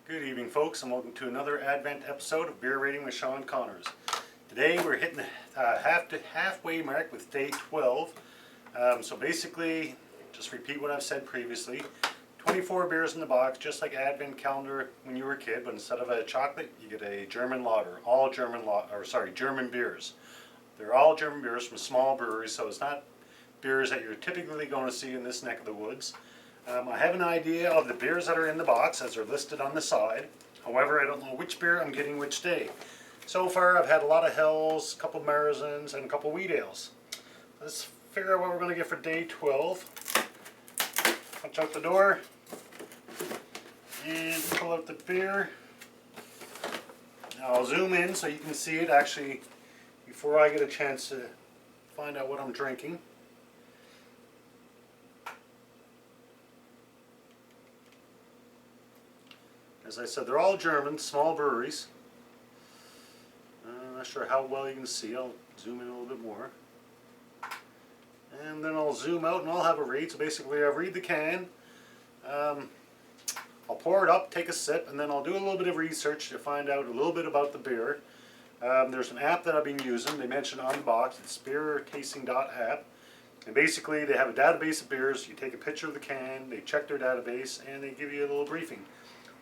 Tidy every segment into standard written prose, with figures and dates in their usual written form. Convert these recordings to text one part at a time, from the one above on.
Good evening, folks, and welcome to another Advent episode of Beer Rating with Sean Connors. Today we're hitting the halfway mark with day 12. So basically, just repeat what I've said previously. 24 beers in the box, just like Advent calendar when you were a kid, but instead of a chocolate, you get a German lager. All German German beers. They're all German beers from small breweries, so it's not beers that you're typically going to see in this neck of the woods. I have an idea of the beers that are in the box as they're listed on the side. However, I don't know which beer I'm getting which day. So far, I've had a lot of Hells, a couple Marizens, and a couple Wheat Ales. Let's figure out what we're going to get for day 12. Punch out the door and pull out the beer. Now I'll zoom in so you can see it actually before I get a chance to find out what I'm drinking. As I said, they're all German, small breweries. I'm not sure how well you can see. I'll zoom in a little bit more. And then I'll zoom out and I'll have a read. So basically I'll read the can. I'll pour it up, take a sip, and then I'll do a little bit of research to find out a little bit about the beer. There's an app that I've been using. They mentioned on the box. It's beertasting.app. And basically they have a database of beers. You take a picture of the can, they check their database, and they give you a little briefing.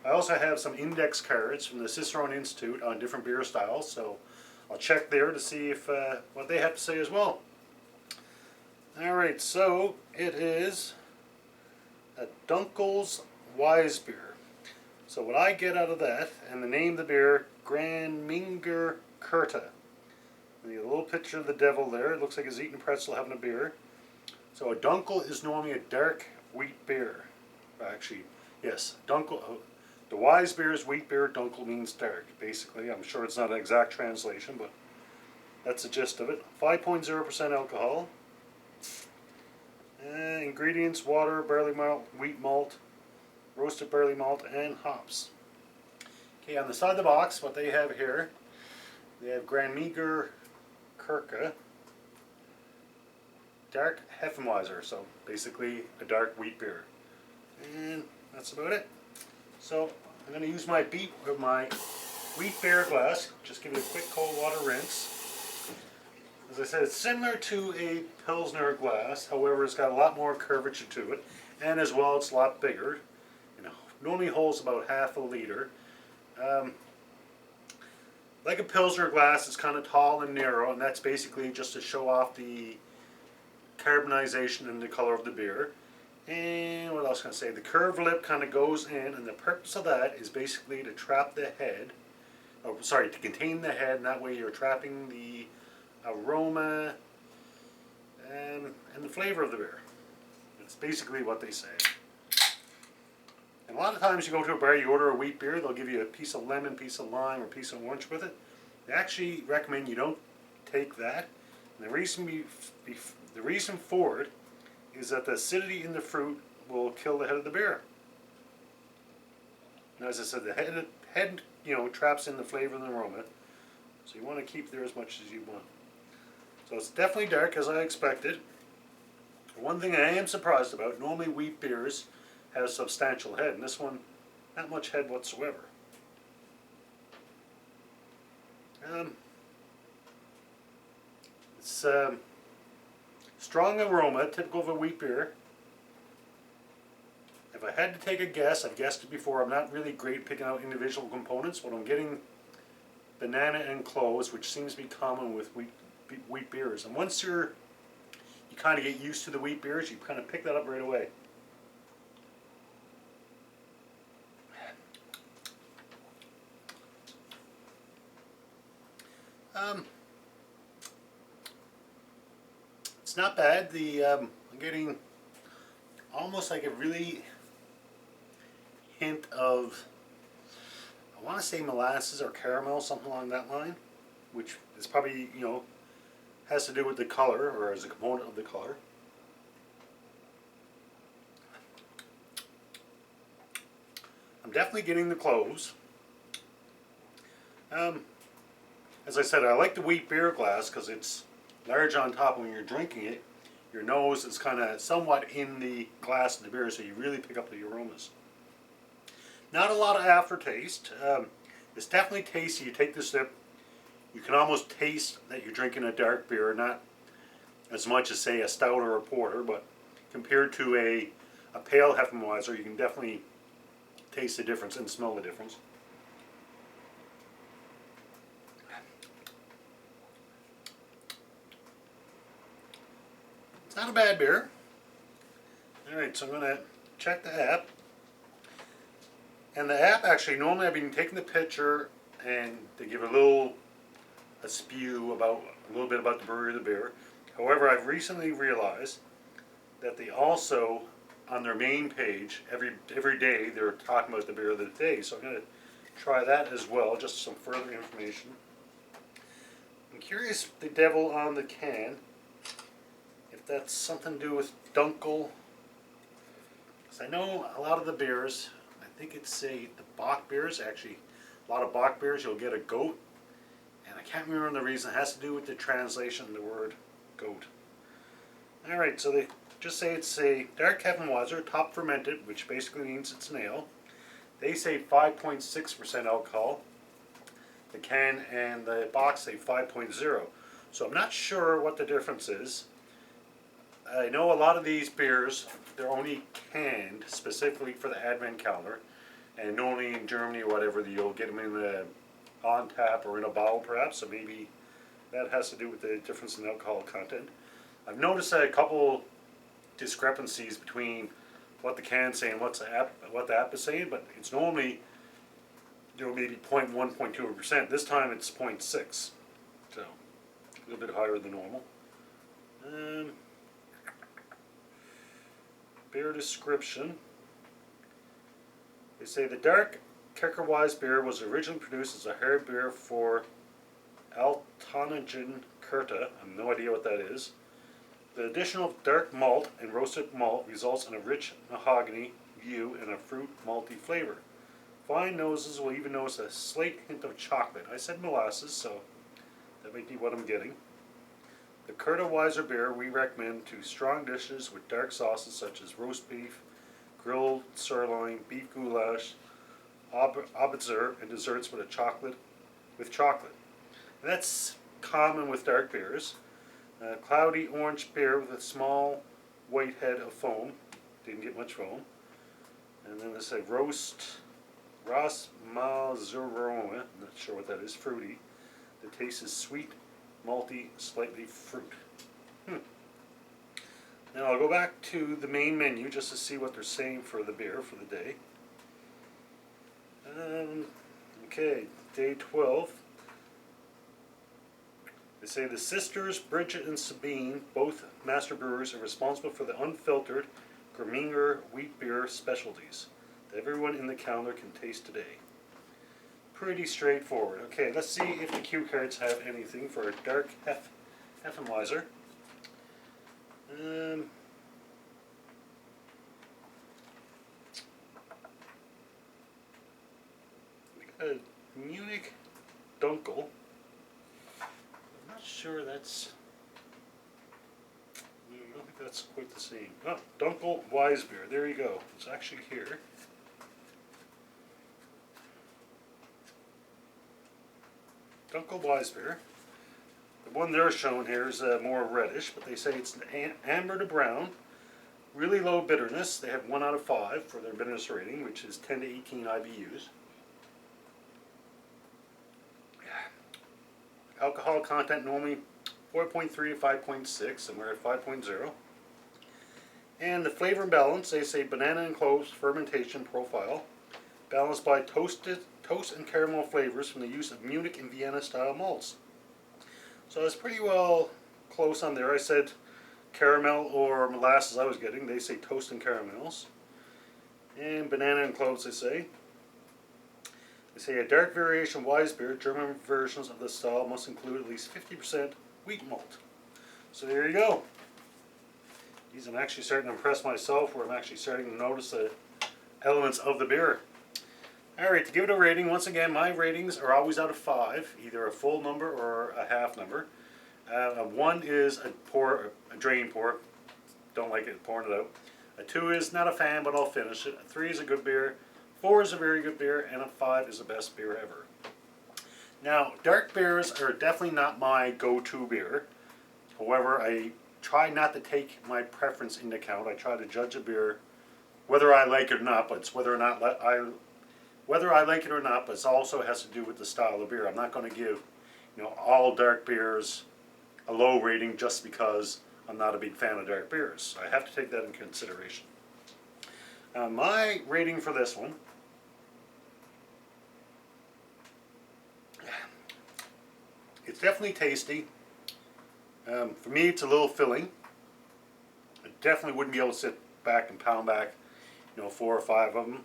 I also have some index cards from the Cicerone Institute on different beer styles, so I'll check there to see if what they have to say as well. Alright, so it is a Dunkels Weissebier. So what I get out of that, and the name of the beer, Graminger Kirta. And you get a little picture of the devil there. It looks like he's eating a pretzel having a beer. So a Dunkel is normally a dark wheat beer. Actually, yes, Dunkel. The Weissebier is wheat beer, Dunkel means dark, basically. I'm sure it's not an exact translation, but that's the gist of it. 5.0% alcohol. Ingredients, water, barley malt, wheat malt, roasted barley malt, and hops. Okay, on the side of the box, what they have here, they have Graminger Kirta Dark Hefeweizen, so basically a dark wheat beer. And that's about it. So I'm going to use my wheat beer glass, just give it a quick cold water rinse. As I said, it's similar to a Pilsner glass, however it's got a lot more curvature to it, and as well it's a lot bigger. Normally holds about half a liter. Like a Pilsner glass, it's kind of tall and narrow, and that's basically just to show off the carbonization and the color of the beer. And what else can I say? The curved lip kind of goes in, and the purpose of that is basically to trap the head, to contain the head, and that way you're trapping the aroma and the flavor of the beer. That's basically what they say. And a lot of times you go to a bar, you order a wheat beer, they'll give you a piece of lemon, piece of lime, or piece of orange with it. They actually recommend you don't take that. And the reason for it is that the acidity in the fruit will kill the head of the beer. Now, as I said, the head traps in the flavor and the aroma, so you want to keep there as much as you want. So it's definitely dark, as I expected. One thing I am surprised about, normally wheat beers have substantial head, and this one, not much head whatsoever. It's strong aroma, typical of a wheat beer. If I had to take a guess, I've guessed it before, I'm not really great picking out individual components, but I'm getting banana and cloves, which seems to be common with wheat beers. And once you kind of get used to the wheat beers, you kind of pick that up right away. It's not bad. I'm getting almost like a really hint of, I want to say molasses or caramel, something along that line, which is probably, has to do with the color, or as a component of the color. I'm definitely getting the cloves. As I said, I like the wheat beer glass because it's large on top. When you're drinking it, your nose is kind of somewhat in the glass of the beer, so you really pick up the aromas. Not a lot of aftertaste. It's definitely tasty. You take the sip, you can almost taste that you're drinking a dark beer, not as much as say a stout or a porter, but compared to a pale Hefeweizen, you can definitely taste the difference and smell the difference. It's not a bad beer. Alright, so I'm going to check the app. And the app actually, normally I've been taking the picture and they give a spew about a little bit about the brewery of the beer. However, I've recently realized that they also, on their main page, every day they're talking about the beer of the day. So I'm going to try that as well, just some further information. I'm curious, the devil on the can, if that's something to do with Dunkel. Because I know a lot of the beers, I think it's the Bock beers, actually a lot of Bock beers you'll get a goat. And I can't remember the reason. It has to do with the translation of the word goat. Alright, so they just say it's a dark Hefeweizen, top fermented, which basically means it's an ale. They say 5.6% alcohol. The can and the box say 5.0. So I'm not sure what the difference is. I know a lot of these beers, they're only canned specifically for the Advent calendar. And only in Germany or whatever, you'll get them in on tap or in a bottle perhaps. So maybe that has to do with the difference in alcohol content. I've noticed a couple discrepancies between what the can's saying and what the app is saying, but it's normally maybe 0.1, 0.2%. This time it's 0.6, so a little bit higher than normal. Beer description. They say the dark Graminger Weissebier was originally produced as a hard beer for Graminger Kirta. I have no idea what that is. The addition of dark malt and roasted malt results in a rich mahogany hue and a fruit malty flavor. Fine noses will even notice a slight hint of chocolate. I said molasses, so that might be what I'm getting. The Kirta Weissebier we recommend to strong dishes with dark sauces such as roast beef, grilled sirloin, beef goulash, Abitzer, and desserts with chocolate. And that's common with dark beers. Cloudy orange beer with a small white head of foam. Didn't get much foam. And then there's a Ras Mazurone. I'm not sure what that is. Fruity. The taste is sweet, malty, slightly fruit. Now I'll go back to the main menu just to see what they're saying for the beer for the day. Okay, day 12. They say the sisters Bridget and Sabine, both master brewers, are responsible for the unfiltered Graminger wheat beer specialties that everyone in the calendar can taste today. Pretty straightforward. Okay, let's see if the cue cards have anything for a dark Hefeweizen. We got a Munich Dunkel. I'm not sure that's. I don't think that's quite the same. Oh, Dunkels Weissebier. There you go. It's actually here. Dunkels Weissebier. The one they're showing here is more reddish, but they say it's an amber to brown, really low bitterness. They have 1 out of 5 for their bitterness rating, which is 10 to 18 IBUs. Alcohol content normally 4.3 to 5.6, and we're at 5.0. And the flavor and balance, they say banana and cloves fermentation profile, balanced by toast and caramel flavors from the use of Munich and Vienna style malts. So it's pretty well close on there. I said caramel or molasses I was getting. They say toast and caramels. And banana and cloves, they say. They say a dark variation Weissebier, German versions of the style must include at least 50% wheat malt. So there you go. These I'm actually starting to impress myself, where I'm actually starting to notice the elements of the beer. Alright, to give it a rating, once again, my ratings are always out of 5, either a full number or a half number. 1 is a drain pour, don't like it pouring it out. A 2 is not a fan, but I'll finish it. A 3 is a good beer. 4 is a very good beer, and a 5 is the best beer ever. Now, dark beers are definitely not my go-to beer. However, I try not to take my preference into account. I try to judge a beer whether I like it or not, but it's whether I like it or not, but it also has to do with the style of beer. I'm not going to give, all dark beers a low rating just because I'm not a big fan of dark beers. I have to take that into consideration. My rating for this one, it's definitely tasty. For me, it's a little filling. I definitely wouldn't be able to sit back and pound back, 4 or 5 of them.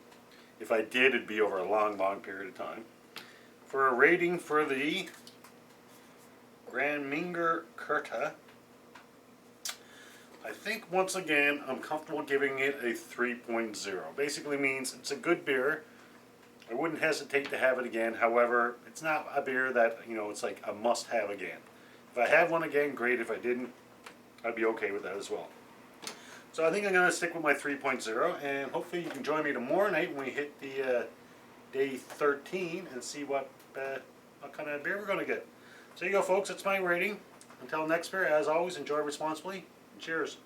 If I did, it'd be over a long, long period of time. For a rating for the Graminger Kirta, I think once again I'm comfortable giving it a 3.0. Basically means it's a good beer. I wouldn't hesitate to have it again. However, it's not a beer that, it's like a must-have again. If I have one again, great. If I didn't, I'd be okay with that as well. So I think I'm going to stick with my 3.0, and hopefully you can join me tomorrow night when we hit the day 13 and see what kind of beer we're going to get. So there you go, folks. That's my rating. Until next beer, as always, enjoy responsibly. And cheers.